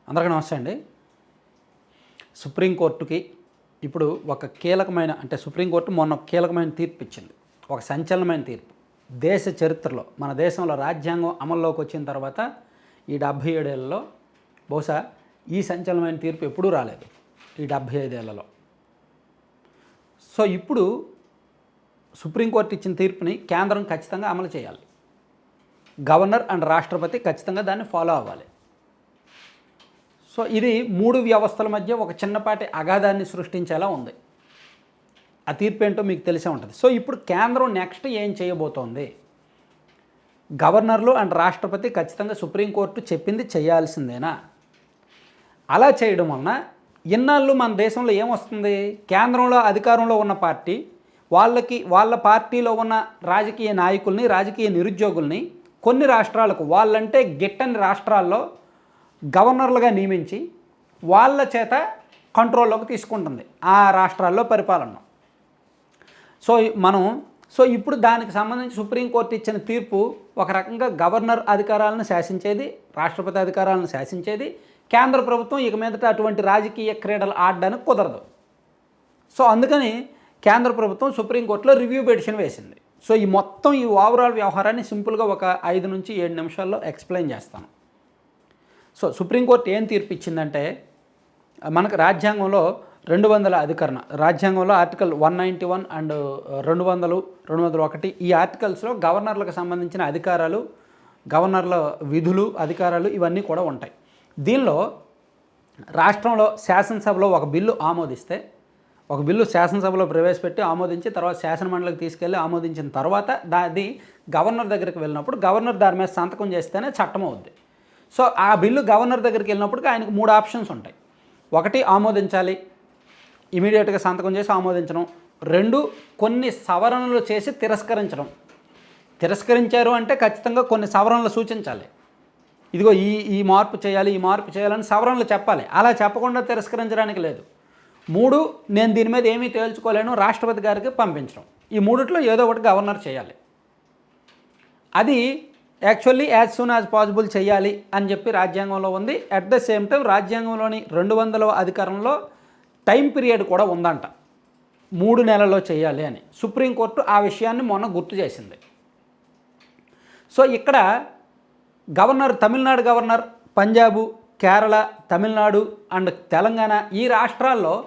అందరికీ నమస్తే అండి. సుప్రీంకోర్టుకి ఇప్పుడు ఒక కీలకమైన సుప్రీంకోర్టు మొన్న కీలకమైన తీర్పు ఇచ్చింది. ఒక సంచలనమైన తీర్పు. దేశ చరిత్రలో మన దేశంలో రాజ్యాంగం అమల్లోకి వచ్చిన తర్వాత ఈ 77 ఏళ్లలో బహుశా ఈ సంచలనమైన తీర్పు ఎప్పుడూ రాలేదు ఈ 75 ఏళ్లలో. సో ఇప్పుడు సుప్రీంకోర్టు ఇచ్చిన తీర్పుని కేంద్రం ఖచ్చితంగా అమలు చేయాలి. గవర్నర్ అండ్ రాష్ట్రపతి ఖచ్చితంగా దాన్ని ఫాలో అవ్వాలి. సో ఇది 3 వ్యవస్థల మధ్య ఒక చిన్నపాటి అగాధాన్ని సృష్టించేలా ఉంది. ఆ తీర్పు ఏంటో మీకు తెలిసే ఉంటుంది. సో ఇప్పుడు కేంద్రం నెక్స్ట్ ఏం చేయబోతోంది? గవర్నర్లు అండ్ రాష్ట్రపతి ఖచ్చితంగా సుప్రీంకోర్టు చెప్పింది చేయాల్సిందేనా? అలా చేయడం వలన ఇన్నాళ్ళు మన దేశంలో ఏమొస్తుంది? కేంద్రంలో అధికారంలో ఉన్న పార్టీ వాళ్ళ పార్టీలో ఉన్న రాజకీయ నాయకుల్ని, రాజకీయ నిరుద్యోగుల్ని కొన్ని రాష్ట్రాలకు, వాళ్ళంటే గిట్టని రాష్ట్రాల్లో గవర్నర్లుగా నియమించి వాళ్ళ చేత కంట్రోల్లోకి తీసుకుంటుంది ఆ రాష్ట్రాల్లో పరిపాలన. సో ఇప్పుడు దానికి సంబంధించి సుప్రీంకోర్టు ఇచ్చిన తీర్పు ఒక రకంగా గవర్నర్ అధికారాలను శాసించేది, రాష్ట్రపతి అధికారాలను శాసించేది. కేంద్ర ప్రభుత్వం ఇక మీదట అటువంటి రాజకీయ క్రీడలు ఆడడానికి కుదరదు. సో అందుకని కేంద్ర ప్రభుత్వం సుప్రీంకోర్టులో రివ్యూ పిటిషన్ వేసింది. సో ఈ ఓవరాల్ వ్యవహారాన్ని సింపుల్గా ఒక 5 నుంచి 7 నిమిషాల్లో ఎక్స్ప్లెయిన్ చేస్తాను. సో సుప్రీంకోర్టు ఏం తీర్పు ఇచ్చిందంటే, మనకు రాజ్యాంగంలో 200 అధికరణ, రాజ్యాంగంలో ఆర్టికల్ 191 అండ్ 200, 201 ఈ ఆర్టికల్స్లో గవర్నర్లకు సంబంధించిన అధికారాలు, గవర్నర్ల విధులు, అధికారాలు ఇవన్నీ కూడా ఉంటాయి. దీనిలో రాష్ట్రంలో శాసనసభలో ఒక బిల్లు ఆమోదిస్తే, ఒక బిల్లు శాసనసభలో ప్రవేశపెట్టి ఆమోదించి తర్వాత శాసనమండలికి తీసుకెళ్ళి ఆమోదించిన తర్వాత అది గవర్నర్ దగ్గరికి వెళ్ళినప్పుడు గవర్నర్ దాని మీద సంతకం చేస్తేనే చట్టం అవుద్ది. సో ఆ బిల్లు గవర్నర్ దగ్గరికి వెళ్ళినప్పటికీ ఆయనకు 3 ఆప్షన్స్ ఉంటాయి. 1 ఆమోదించాలి, ఇమీడియట్గా సంతకం చేసి ఆమోదించడం. 2 కొన్ని సవరణలు చేసి తిరస్కరించడం. తిరస్కరించారు అంటే ఖచ్చితంగా కొన్ని సవరణలు సూచించాలి. ఇదిగో ఈ మార్పు చేయాలి, ఈ మార్పు చేయాలని సవరణలు చెప్పాలి. అలా చెప్పకుండా తిరస్కరించడానికి లేదు. 3 నేను దీని మీద ఏమీ తేల్చుకోలేను, రాష్ట్రపతి గారికి పంపించడం. ఈ 3లో ఏదో ఒకటి గవర్నర్ చేయాలి. అది actually as soon as possible చేయాలి అని చెప్పి రాజ్యాంగంలో ఉంది. అట్ ద సేమ్ టైం రాజ్యాంగంలోని 200వ అధికారంలో టైం పీరియడ్ కూడా ఉందంట, 3 నెలల్లో చేయాలి అని. సుప్రీంకోర్టు ఆ విషయాన్ని మొన్న గుర్తు చేసింది. సో ఇక్కడ governor, Tamil Nadu governor, Punjab, Kerala, Tamil Nadu and Telangana ఈ రాష్ట్రాల్లో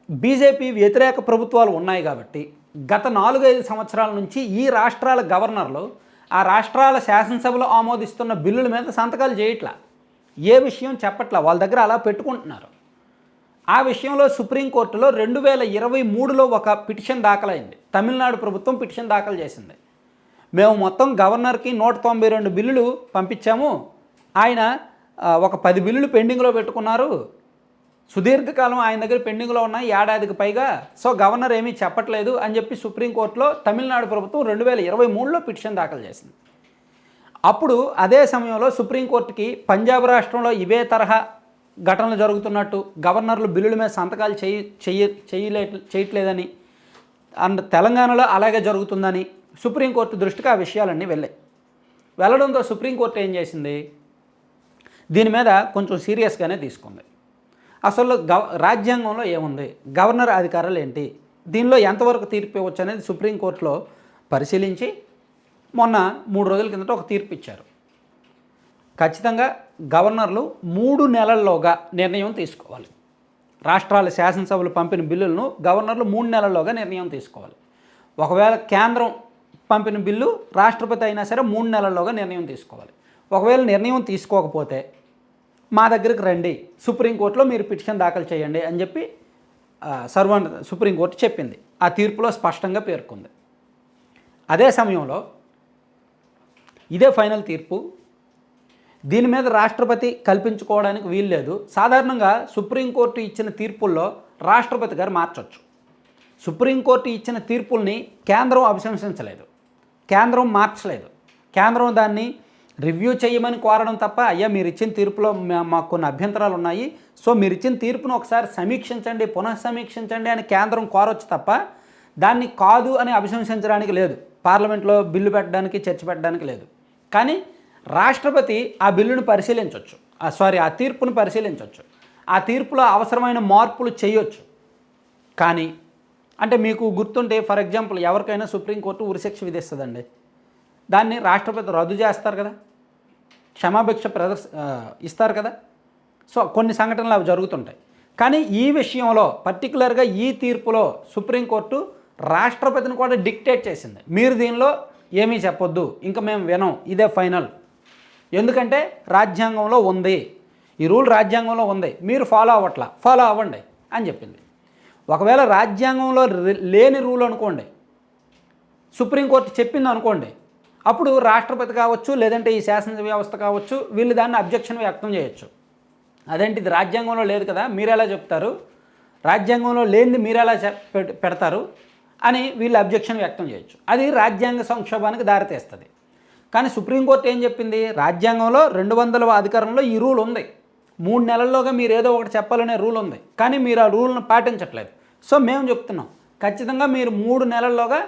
బీజేపీ వ్యతిరేక ప్రభుత్వాలు ఉన్నాయి కాబట్టి గత 4-5 సంవత్సరాల నుంచి ఈ రాష్ట్రాల గవర్నర్లు ఆ రాష్ట్రాల శాసనసభలో ఆమోదిస్తున్న బిల్లుల మీద సంతకాలు చేయట్లా, ఏ విషయం చెప్పట్లా, వాళ్ళ దగ్గర అలా పెట్టుకుంటున్నారు. ఆ విషయంలో సుప్రీంకోర్టులో 2023లో ఒక పిటిషన్ దాఖలైంది. తమిళనాడు ప్రభుత్వం పిటిషన్ దాఖలు చేసింది. మేము మొత్తం గవర్నర్కి 192 బిల్లులు పంపించాము, ఆయన ఒక 10 బిల్లులు పెండింగ్లో పెట్టుకున్నారు, సుదీర్ఘకాలం ఆయన దగ్గర పెండింగ్లో ఉన్నాయి, ఏడాదికి పైగా. సో గవర్నర్ ఏమీ చెప్పట్లేదు అని చెప్పి సుప్రీంకోర్టులో తమిళనాడు ప్రభుత్వం 2023లో పిటిషన్ దాఖలు చేసింది. అప్పుడు అదే సమయంలో సుప్రీంకోర్టుకి పంజాబ్ రాష్ట్రంలో ఇవే తరహా ఘటనలు జరుగుతున్నట్టు, గవర్నర్లు బిల్లుల మీద సంతకాలు చేయట్లేదని అండ్ తెలంగాణలో అలాగే జరుగుతుందని సుప్రీంకోర్టు దృష్టికి ఆ విషయాలన్నీ వెళ్ళడంతో సుప్రీంకోర్టు ఏం చేసింది, దీని మీద కొంచెం సీరియస్గానే తీసుకుంది. అసలు రాజ్యాంగంలో ఏముంది, గవర్నర్ అధికారాలు ఏంటి, దీనిలో ఎంతవరకు తీర్పు ఇవ్వచ్చు అనేది సుప్రీంకోర్టులో పరిశీలించి మొన్న 3 రోజుల కిందట ఒక తీర్పు ఇచ్చారు. ఖచ్చితంగా గవర్నర్లు 3 నెలల్లోగా నిర్ణయం తీసుకోవాలి. రాష్ట్రాల శాసనసభలు పంపిన బిల్లులను గవర్నర్లు 3 నెలల్లోగా నిర్ణయం తీసుకోవాలి. ఒకవేళ కేంద్రం పంపిన బిల్లు రాష్ట్రపతి అయినా సరే 3 నెలల్లోగా నిర్ణయం తీసుకోవాలి. ఒకవేళ నిర్ణయం తీసుకోకపోతే మా దగ్గరికి రండి, సుప్రీంకోర్టులో మీరు పిటిషన్ దాఖలు చేయండి అని చెప్పి సుప్రీంకోర్టు చెప్పింది. ఆ తీర్పులో స్పష్టంగా పేర్కొంది. అదే సమయంలో ఇదే ఫైనల్ తీర్పు, దీని మీద రాష్ట్రపతి కల్పించుకోవడానికి వీలు లేదు. సాధారణంగా సుప్రీంకోర్టు ఇచ్చిన తీర్పుల్లో రాష్ట్రపతి గారు మార్చవచ్చు. సుప్రీంకోర్టు ఇచ్చిన తీర్పుల్ని కేంద్రం అభిశంసించలేదు, కేంద్రం మార్చలేదు. కేంద్రం దాన్ని రివ్యూ చేయమని కోరడం తప్ప, అయ్యా మీరు ఇచ్చిన తీర్పులో మాకు కొన్ని అభ్యంతరాలు ఉన్నాయి, సో మీరు ఇచ్చిన తీర్పును ఒకసారి సమీక్షించండి, పునఃసమీక్షించండి అని కేంద్రం కోరవచ్చు తప్ప దాన్ని కాదు అని అభిశంసించడానికి లేదు. పార్లమెంట్లో బిల్లు పెట్టడానికి, చర్చ పెట్టడానికి లేదు. కానీ రాష్ట్రపతి ఆ బిల్లును పరిశీలించవచ్చు. ఆ తీర్పును పరిశీలించవచ్చు. ఆ తీర్పులో అవసరమైన మార్పులు చేయొచ్చు. కానీ అంటే మీకు గుర్తుంటే ఫర్ ఎగ్జాంపుల్ ఎవరికైనా సుప్రీంకోర్టు ఉరిశిక్ష విధిస్తుందండి. దాన్ని రాష్ట్రపతి రద్దు చేస్తారు కదా, క్షమాభిక్ష ఇస్తారు కదా. సో కొన్ని సంఘటనలు అవి జరుగుతుంటాయి. కానీ ఈ విషయంలో పర్టికులర్గా ఈ తీర్పులో సుప్రీంకోర్టు రాష్ట్రపతిని కూడా డిక్టేట్ చేసింది. మీరు దీనిలో ఏమీ చెప్పొద్దు, ఇంకా మేము వినం, ఇదే ఫైనల్. ఎందుకంటే రాజ్యాంగంలో ఉంది, ఈ రూల్ రాజ్యాంగంలో ఉంది, మీరు ఫాలో అవ్వండి అని చెప్పింది. ఒకవేళ రాజ్యాంగంలో లేని రూల్ అనుకోండి, సుప్రీంకోర్టు చెప్పింది అనుకోండి, అప్పుడు రాష్ట్రపతి కావచ్చు లేదంటే ఈ శాసన వ్యవస్థ కావచ్చు వీళ్ళు దాన్ని అబ్జెక్షన్ వ్యక్తం చేయొచ్చు. అదేంటి ఇది రాజ్యాంగంలో లేదు కదా, మీరు ఎలా చెప్తారు, రాజ్యాంగంలో లేనిది మీరు ఎలా పెడతారు అని వీళ్ళు అబ్జెక్షన్ వ్యక్తం చేయొచ్చు. అది రాజ్యాంగ సంక్షోభానికి దారితీస్తుంది. కానీ సుప్రీంకోర్టు ఏం చెప్పింది, రాజ్యాంగంలో 200వ అధికారంలో ఈ రూల్ ఉంది, 3 నెలల్లోగా మీరు ఏదో ఒకటి చెప్పాలనే రూల్ ఉంది, కానీ మీరు ఆ రూల్ను పాటించట్లేదు. సో మేము చెప్తున్నాం ఖచ్చితంగా మీరు 3 నెలల్లోగా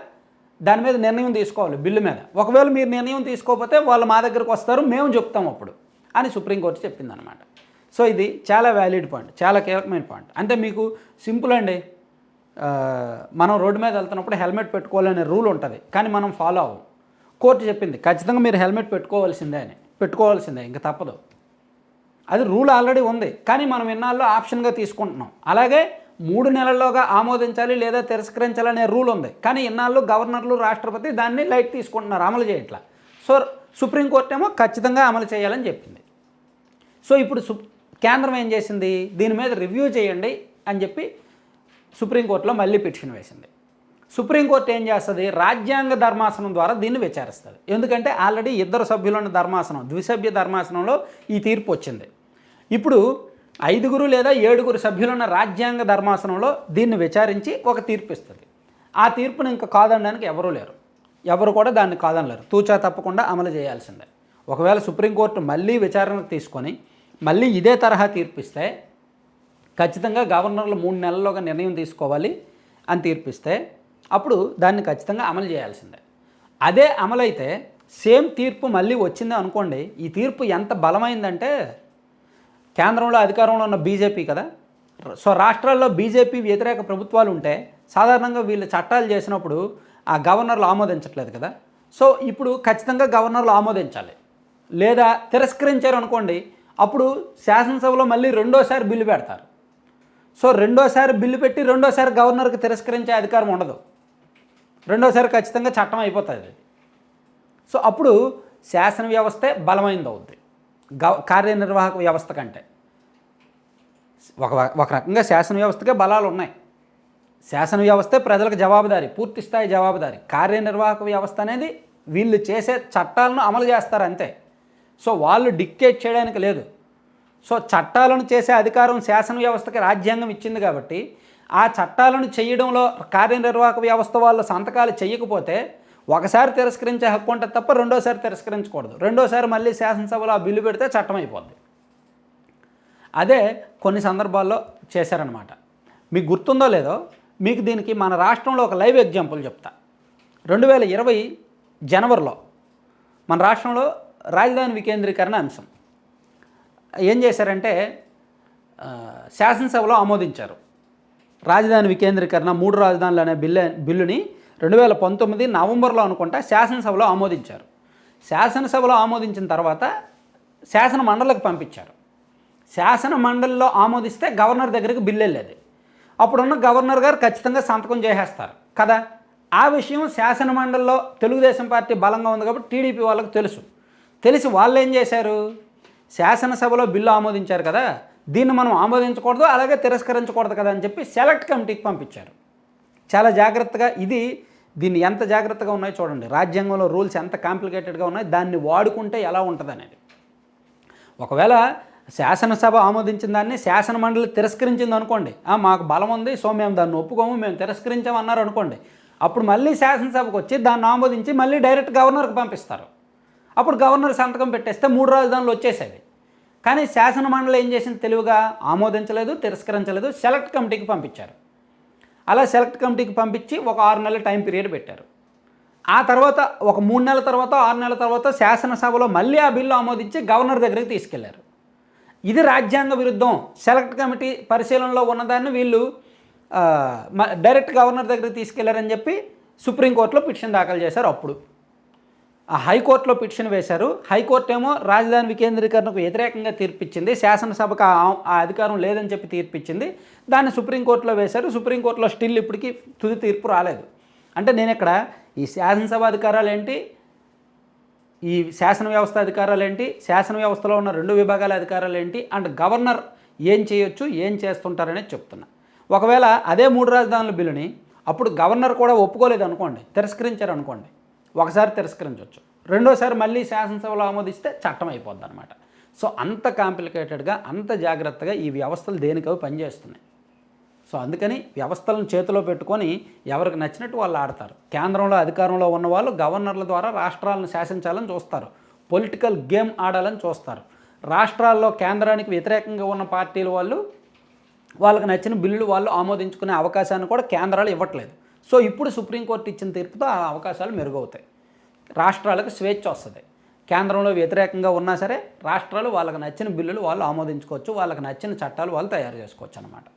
దాని మీద నిర్ణయం తీసుకోవాలి, బిల్లు మీద. ఒకవేళ మీరు నిర్ణయం తీసుకోకపోతే వాళ్ళు మా దగ్గరకు వస్తారు, మేము చెప్తాం అప్పుడు అని సుప్రీంకోర్టు చెప్పింది అనమాట. సో ఇది చాలా వ్యాలిడ్ పాయింట్, చాలా కీలకమైన పాయింట్. అంటే మీకు సింపుల్ అండి, మనం రోడ్డు మీద వెళ్తున్నప్పుడు హెల్మెట్ పెట్టుకోవాలనే రూల్ ఉంటుంది, కానీ మనం ఫాలో అవ్వం. కోర్టు చెప్పింది ఖచ్చితంగా మీరు హెల్మెట్ పెట్టుకోవాల్సిందే, ఇంకా తప్పదు. అది రూల్ ఆల్రెడీ ఉంది, కానీ మనం ఇన్నాళ్ళు ఆప్షన్గా తీసుకుంటున్నాం. అలాగే 3 నెలల్లోగా ఆమోదించాలి లేదా తిరస్కరించాలనే రూల్ ఉంది, కానీ ఇన్నాళ్ళు గవర్నర్లు రాష్ట్రపతి దాన్ని లైట్ తీసుకుంటున్నారు, అమలు చేయట్లా. సో సుప్రీంకోర్టు ఏమో ఖచ్చితంగా అమలు చేయాలని చెప్పింది. సో ఇప్పుడు కేంద్రం ఏం చేసింది, దీని మీద రివ్యూ చేయండి అని చెప్పి సుప్రీంకోర్టులో మళ్ళీ పిటిషన్ వేసింది. సుప్రీంకోర్టు ఏం చేస్తుంది, రాజ్యాంగ ధర్మాసనం ద్వారా దీన్ని విచారిస్తుంది. ఎందుకంటే ఆల్రెడీ 2 సభ్యులున్న ధర్మాసనం, ద్విసభ్య ధర్మాసనంలో ఈ తీర్పు వచ్చింది. ఇప్పుడు 5 లేదా 7 సభ్యులున్న రాజ్యాంగ ధర్మాసనంలో దీన్ని విచారించి ఒక తీర్పు ఇస్తుంది. ఆ తీర్పును ఇంకా కాదనడానికి ఎవరు కూడా దాన్ని కాదనలేరు, తూచా తప్పకుండా అమలు చేయాల్సిందే. ఒకవేళ సుప్రీంకోర్టు మళ్ళీ విచారణకు తీసుకొని మళ్ళీ ఇదే తరహా తీర్పిస్తే ఖచ్చితంగా గవర్నర్లు 3 నెలల్లోగా నిర్ణయం తీసుకోవాలి అని తీర్పిస్తే అప్పుడు దాన్ని ఖచ్చితంగా అమలు చేయాల్సిందే. అదే అమలైతే సేమ్ తీర్పు మళ్ళీ వచ్చింది అనుకోండి, ఈ తీర్పు ఎంత బలమైందంటే కేంద్రంలో అధికారంలో ఉన్న బీజేపీ కదా, సో రాష్ట్రాల్లో బీజేపీ వ్యతిరేక ప్రభుత్వాలు ఉంటే సాధారణంగా వీళ్ళు చట్టాలు చేసినప్పుడు ఆ గవర్నర్లు ఆమోదించట్లేదు కదా. సో ఇప్పుడు ఖచ్చితంగా గవర్నర్లు ఆమోదించాలి, లేదా తిరస్కరించారు అనుకోండి, అప్పుడు శాసనసభలో మళ్ళీ రెండోసారి బిల్లు పెడతారు. సో రెండోసారి బిల్లు పెట్టి రెండోసారి గవర్నర్కి తిరస్కరించే అధికారం ఉండదు, రెండోసారి ఖచ్చితంగా చట్టం అయిపోతుంది. సో అప్పుడు శాసన వ్యవస్థే బలమైంది అవుద్ది కార్యనిర్వాహక వ్యవస్థ కంటే. ఒక రకంగా శాసన వ్యవస్థకే బలాలు ఉన్నాయి. శాసన వ్యవస్థే ప్రజలకు జవాబుదారీ, పూర్తి స్థాయి జవాబుదారీ. కార్యనిర్వాహక వ్యవస్థ అనేది వీళ్ళు చేసే చట్టాలను అమలు చేస్తారు అంతే. సో వాళ్ళు డిక్టేట్ చేయడానికి లేదు. సో చట్టాలను చేసే అధికారం శాసన వ్యవస్థకి రాజ్యాంగం ఇచ్చింది కాబట్టి ఆ చట్టాలను చేయడంలో కార్యనిర్వాహక వ్యవస్థ వాళ్ళు సంతకాలు చేయకపోతే ఒకసారి తిరస్కరించే హక్కు ఉంటుంది తప్ప రెండోసారి తిరస్కరించకూడదు. రెండోసారి మళ్ళీ శాసనసభలో ఆ బిల్లు పెడితే చట్టం అయిపోద్ది. అదే కొన్ని సందర్భాల్లో చేశారనమాట. మీకు గుర్తుందో లేదో, మీకు దీనికి మన రాష్ట్రంలో ఒక లైవ్ ఎగ్జాంపుల్ చెప్తా. 2020 జనవరిలో మన రాష్ట్రంలో రాజధాని వికేంద్రీకరణ అంశం ఏం చేశారంటే శాసనసభలో ఆమోదించారు. రాజధాని వికేంద్రీకరణ 3 రాజధానులు అనే బిల్లుని 2019 నవంబర్లో అనుకుంటా శాసనసభలో ఆమోదించారు. శాసనసభలో ఆమోదించిన తర్వాత శాసన మండలికి పంపించారు. శాసన మండలిలో ఆమోదిస్తే గవర్నర్ దగ్గరికి బిల్లు వెళ్ళేది. అప్పుడున్న గవర్నర్ గారు ఖచ్చితంగా సంతకం చేసేస్తారు కదా. ఆ విషయం శాసన మండలిలో తెలుగుదేశం పార్టీ బలంగా ఉంది కాబట్టి టీడీపీ వాళ్ళకు తెలిసి వాళ్ళు ఏం చేశారు, శాసనసభలో బిల్లు ఆమోదించారు కదా, దీన్ని మనం ఆమోదించకూడదు అలాగే తిరస్కరించకూడదు కదా అని చెప్పి సెలెక్ట్ కమిటీకి పంపించారు. చాలా జాగ్రత్తగా దీన్ని ఎంత జాగ్రత్తగా ఉన్నాయో చూడండి. రాజ్యాంగంలో రూల్స్ ఎంత కాంప్లికేటెడ్గా ఉన్నాయి, దాన్ని వాడుకుంటే ఎలా ఉంటుంది అనేది. ఒకవేళ శాసనసభ ఆమోదించిన దాన్ని శాసన మండలి తిరస్కరించింది అనుకోండి, మాకు బలం ఉంది సో మేము దాన్ని ఒప్పుకోము, మేము తిరస్కరించామన్నారు అనుకోండి, అప్పుడు మళ్ళీ శాసనసభకు వచ్చి దాన్ని ఆమోదించి మళ్ళీ డైరెక్ట్ గవర్నర్కి పంపిస్తారు. అప్పుడు గవర్నర్ సంతకం పెట్టేస్తే 3 రాజధానులు వచ్చేసేవి. కానీ శాసన మండలి ఏం చేసింది, తెలివిగా ఆమోదించలేదు, తిరస్కరించలేదు, సెలెక్ట్ కమిటీకి పంపించారు. అలా సెలెక్ట్ కమిటీకి పంపించి ఒక 6 నెలల టైం పీరియడ్ పెట్టారు. ఆ తర్వాత ఒక 3 నెలల తర్వాత 6 నెలల తర్వాత శాసనసభలో మళ్ళీ ఆ బిల్లు ఆమోదించి గవర్నర్ దగ్గరికి తీసుకెళ్లారు. ఇది రాజ్యాంగ విరుద్ధం, సెలెక్ట్ కమిటీ పరిశీలనలో ఉన్నదాన్ని వీళ్ళు డైరెక్ట్ గవర్నర్ దగ్గరికి తీసుకెళ్లారని చెప్పి సుప్రీంకోర్టులో పిటిషన్ దాఖలు చేశారు. అప్పుడు ఆ హైకోర్టులో పిటిషన్ వేశారు. హైకోర్టు ఏమో రాజధాని వికేంద్రీకరణకు వ్యతిరేకంగా తీర్పిచ్చింది, శాసనసభకు ఆ అధికారం లేదని చెప్పి తీర్పిచ్చింది. దాన్ని సుప్రీంకోర్టులో వేశారు. సుప్రీంకోర్టులో స్టిల్ ఇప్పటికీ తుది తీర్పు రాలేదు. అంటే నేను ఇక్కడ ఈ శాసనసభ అధికారాలు ఏంటి, ఈ శాసన వ్యవస్థ అధికారాలు ఏంటి, శాసన వ్యవస్థలో ఉన్న 2 విభాగాల అధికారాలు ఏంటి, అండ్ గవర్నర్ ఏం చేయొచ్చు, ఏం చేస్తుంటారనేది చెప్తున్నా. ఒకవేళ అదే 3 రాజధానుల బిల్లుని అప్పుడు గవర్నర్ కూడా ఒప్పుకోలేదు అనుకోండి, తిరస్కరించారు అనుకోండి, ఒకసారి తిరస్కరించవచ్చు, రెండోసారి మళ్ళీ శాసనసభలో ఆమోదిస్తే చట్టం అయిపోద్ది అనమాట. సో అంత కాంప్లికేటెడ్గా, అంత జాగ్రత్తగా ఈ వ్యవస్థలు దేనికవి పనిచేస్తున్నాయి. సో అందుకని వ్యవస్థలను చేతిలో పెట్టుకొని ఎవరికి నచ్చినట్టు వాళ్ళు ఆడతారు. కేంద్రంలో అధికారంలో ఉన్న వాళ్ళు గవర్నర్ల ద్వారా రాష్ట్రాలను శాసించాలని చూస్తారు, పొలిటికల్ గేమ్ ఆడాలని చూస్తారు. రాష్ట్రాల్లో కేంద్రానికి వ్యతిరేకంగా ఉన్న పార్టీల వాళ్ళు వాళ్ళకి నచ్చిన బిల్లులు వాళ్ళు ఆమోదించుకునే అవకాశాన్ని కూడా కేంద్రాలు ఇవ్వట్లేదు. సో ఇప్పుడు సుప్రీంకోర్టు ఇచ్చిన తీర్పుతో ఆ అవకాశాలు మెరుగవుతాయి. రాష్ట్రాలకు స్వేచ్ఛ వస్తుంది. కేంద్రంలో వ్యతిరేకంగా ఉన్నా సరే రాష్ట్రాలు వాళ్ళకి నచ్చిన బిల్లులు వాళ్ళు ఆమోదించుకోవచ్చు, వాళ్ళకి నచ్చిన చట్టాలు వాళ్ళు తయారు చేసుకోవచ్చు అన్నమాట.